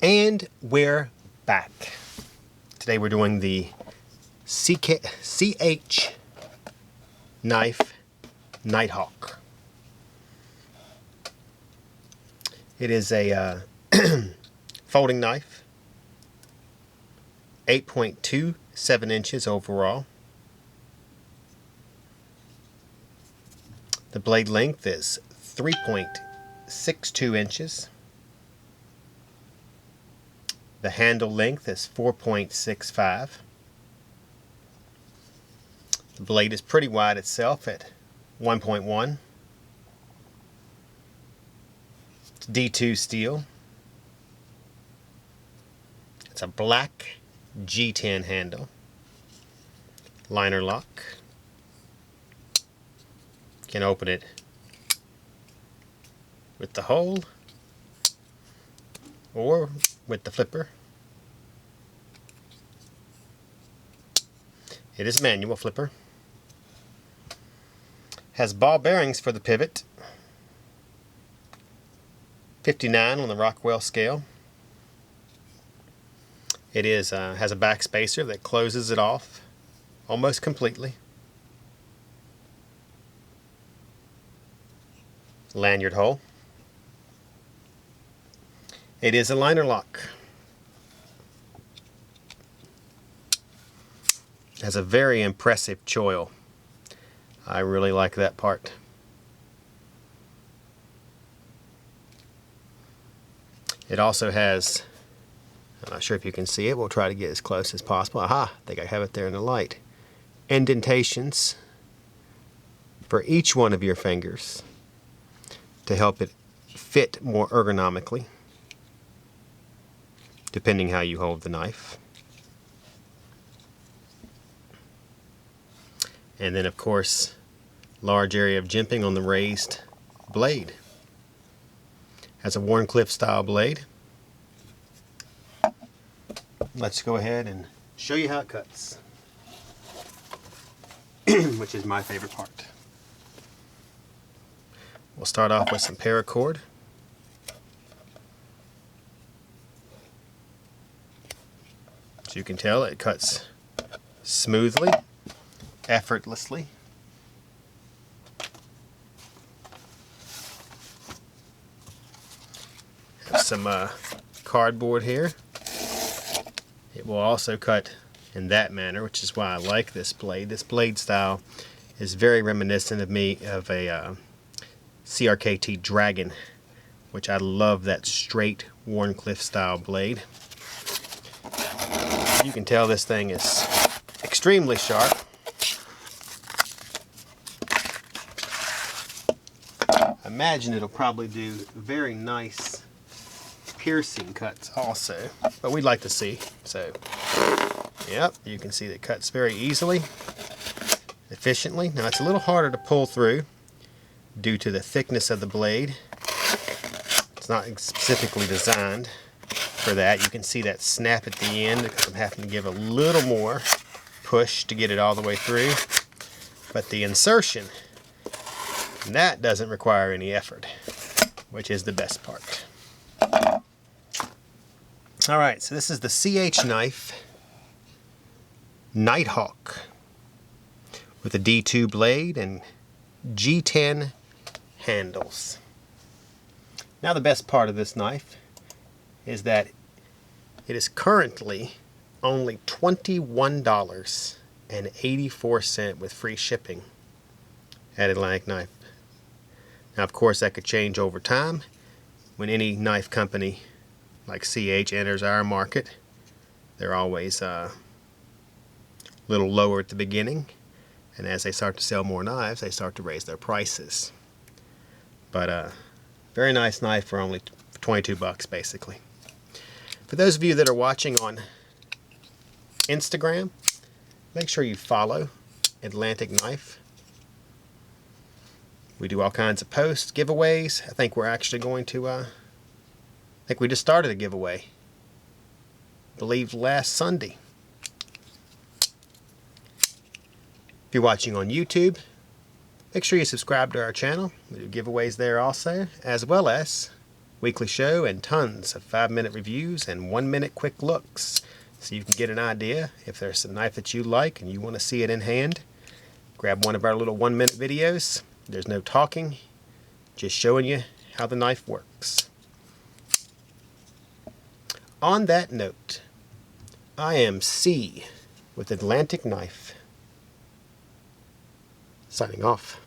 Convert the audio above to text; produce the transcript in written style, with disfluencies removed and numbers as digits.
And we're back. Today we're doing the CH Knife Nighthawk. It is a folding knife, 8.27 inches overall. The blade length is 3.62 inches. The handle length is 4.65. The blade is pretty wide itself at 1.1. It's D2 steel. It's a black G10 handle. Liner lock. You can open it with the hole or with the flipper. It is a manual flipper. Has ball bearings for the pivot. 59 on the Rockwell scale. It is has a back spacer that closes it off almost completely. Lanyard hole. It is a liner lock. Has a very impressive choil. I really like that part. It also has, I'm not sure if you can see it, we'll try to get as close as possible. Aha, I think I have it there in the light. Indentations for each one of your fingers to help it fit more ergonomically, depending how you hold the knife. And then of course, large area of jimping on the raised blade. Has a Wharncliffe style blade. Let's go ahead and show you how it cuts, which is my favorite part. We'll start off with some paracord. As you can tell, it cuts smoothly, effortlessly. Have some cardboard here. It will also cut in that manner, which is why I like this blade. This blade style is very reminiscent of a CRKT Dragon, which I love that straight Wharncliffe style blade. You can tell this thing is extremely sharp. I imagine it'll probably do very nice piercing cuts also, but we'd like to see. So, yep, you can see that it cuts very easily, efficiently. Now it's a little harder to pull through due to the thickness of the blade. It's not specifically designed for that. You can see that snap at the end because I'm having to give a little more push to get it all the way through. But the insertion, that doesn't require any effort, which is the best part. Alright, so this is the CH Knife Nighthawk with a D2 blade and G10 handles. Now the best part of this knife is that it is currently only $21.84 with free shipping at Atlantic Knife. Now of course that could change over time when any knife company like CH enters our market. They're always a little lower at the beginning, and as they start to sell more knives, they start to raise their prices. But very nice knife for only 22 bucks basically. For those of you that are watching on Instagram, make sure you follow Atlantic Knife. We do all kinds of posts, giveaways. I think we're actually going to I think we just started a giveaway, I believe last Sunday. If you're watching on YouTube, make sure you subscribe to our channel. We do giveaways there also, as well as weekly show and tons of 5-minute reviews and 1-minute quick looks, so you can get an idea if there's a knife that you like and you want to see it in hand. Grab one of our little 1-minute videos. There's no talking, just showing you how the knife works. On that note, I am C with Atlantic Knife, signing off.